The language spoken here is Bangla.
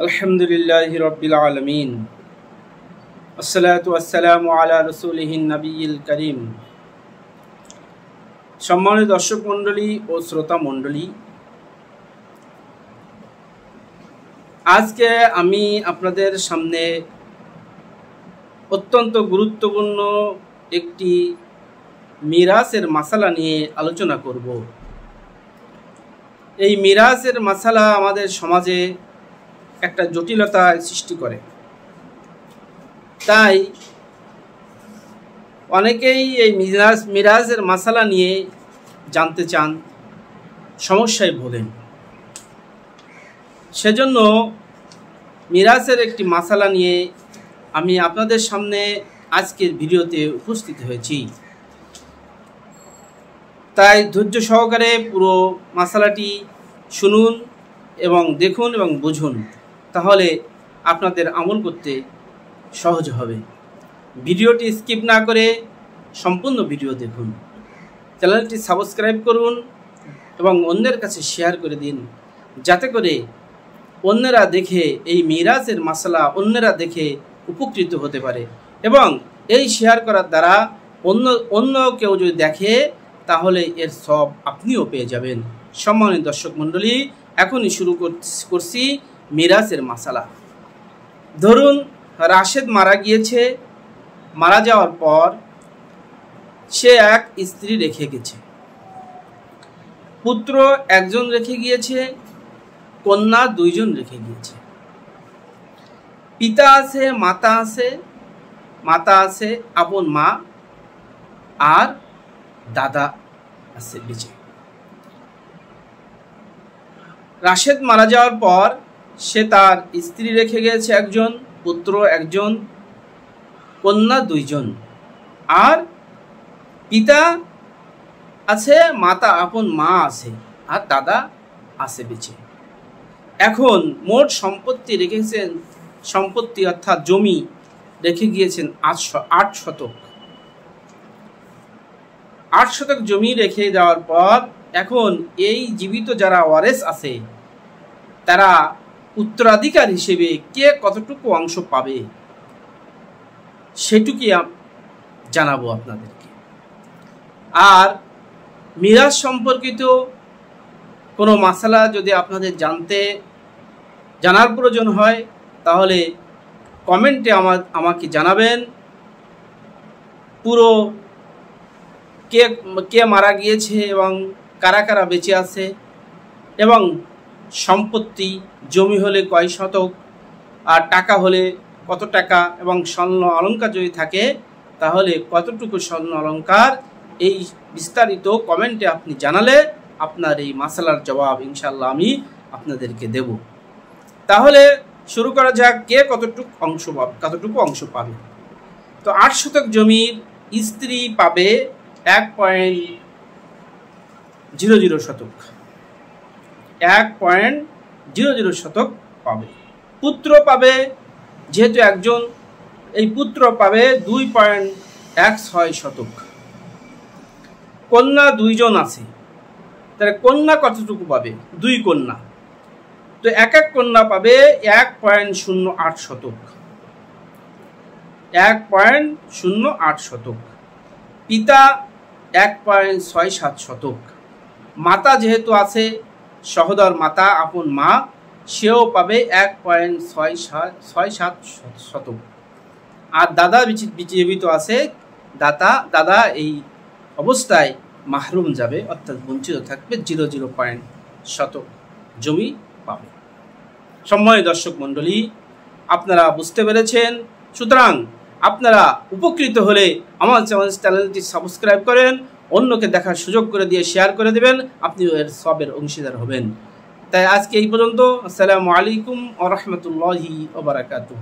আলহামদুলিল্লাহি রাব্বিল আলামিন আসসালাতু ওয়াসসালামু আলা রাসূলিহিন নবিয়্যিল কারীম। সম্মানিত দর্শক মণ্ডলী ও শ্রোতা মণ্ডলী, আজকে আমি আপনাদের সামনে অত্যন্ত গুরুত্বপূর্ণ একটি মিরাসের মাসালা নিয়ে আলোচনা করব। এই মিরাসের মাসালা আমাদের সমাজে একটা জটিলতা সৃষ্টি করে, তাই অনেকেই এই মিরাজের মাসালা নিয়ে জানতে চান, সমস্যায় ভোগেন। সেজন্য মিরাজের একটি মাসালা নিয়ে আমি আপনাদের সামনে আজকের ভিডিওতে উপস্থিত হয়েছি। তাই ধৈর্য সহকারে পুরো মাসালাটি শুনুন এবং দেখুন এবং বুঝুন, তাহলে আপনাদের আমল করতে সহজ হবে। ভিডিওটি স্কিপ না করে সম্পূর্ণ ভিডিও দেখুন, চ্যানেলটি সাবস্ক্রাইব করুন এবং অন্যের কাছে শেয়ার করে দিন, যাতে করে অন্যরা দেখে এই মিরাজের মাসালা অন্যরা দেখে উপকৃত হতে পারে এবং এই শেয়ার করার দ্বারা অন্য কেউ যদি দেখে তাহলে এর সব আপনিও পেয়ে যাবেন। সম্মানিত দর্শক মণ্ডলী, এখনই শুরু করছি মিরাজের মাসালা। ধরুন রাশেদ মারা গিয়েছে, মারা যাওয়ার পর সে এক স্ত্রী রেখে গেছে, পুত্র একজন রেখে গিয়েছে, কন্যা দুইজন রেখে গিয়েছে। পিতা আছে, মাতা আছে আপন মা, আর দাদা আছে বেঁচে। রাশেদ মারা যাওয়ার পর সে তার স্ত্রী রেখে গেছে একজন, পুত্র একজন, কন্যা দুইজন, আর পিতা আছে, মাতা আপন মা আছে, আর দাদা আছে বেঁচে। এখন মোট সম্পত্তি রেখেছেন, সম্পত্তি অর্থাৎ জমি রেখে গিয়েছেন 8 শতক। 8 শতক জমি রেখে দেওয়ার পর এখন এই জীবিত যারা ওয়ারেস আছে তারা উত্তরাধিকার হিসেবে কে কতটুকু অংশ পাবে সেটুকুই জানাবো আপনাদেরকে। আর মিরাজ সম্পর্কিত কোনো মাসালা যদি আপনাদের জানার প্রয়োজন হয় তাহলে কমেন্টে আমাকে জানাবেন। পুরো কে মারা গিয়েছে এবং কারা কারা বেঁচে আছে এবং সম্পত্তি জমি হলে কয় শতক, আর টাকা হলে কত টাকা, এবং স্বর্ণ অলংকার যদি থাকে তাহলে কতটুকু স্বর্ণ অলংকার, এই বিস্তারিত কমেন্টে আপনি জানালে আপনার এই মাসালার জবাব ইনশাল্লাহ আমি আপনাদেরকে দেব। তাহলে শুরু করা যাক, কে কতটুকু অংশ পাবে। তো 8 শতক জমির স্ত্রী পাবে 1.00 শতক, 1.00 শতক পাবে। পুত্র পাবে, যেহেতু একজন, এই পুত্র পাবে 2.16 শতক। কন্যা দুইজন আছে, তাহলে কন্যা কতটুকু পাবে? 2 কন্যা, তো এক কন্যা পাবে 1.08 শতক, 1.08 শতক। পিতা 1.67 শতক। মাতা যেহেতু আছে, সহোদর মাতা আপন মা, সেও পাবে 1.67 শতক। আর দাদা জীবিত আছে, দাদা এই অবস্থায় মাহরুম যাবে, অর্থাৎ বঞ্চিত থাকবে, 0.0 শতক জমি পাবে। সম্মানিত দর্শক মণ্ডলী, আপনারা বুঝতে পেরেছেন। সুতরাং আপনারা উপকৃত হলে আমার চ্যানেলটি সাবস্ক্রাইব করেন, অন্যকে দেখার সুযোগ করে দিয়ে শেয়ার করে দেবেন, আপনিও এর সবের অংশীদার হবেন। তাই আজকে এই পর্যন্ত। আসসালামু আলাইকুম ওয়া রাহমাতুল্লাহি ওয়া বারাকাতুহু।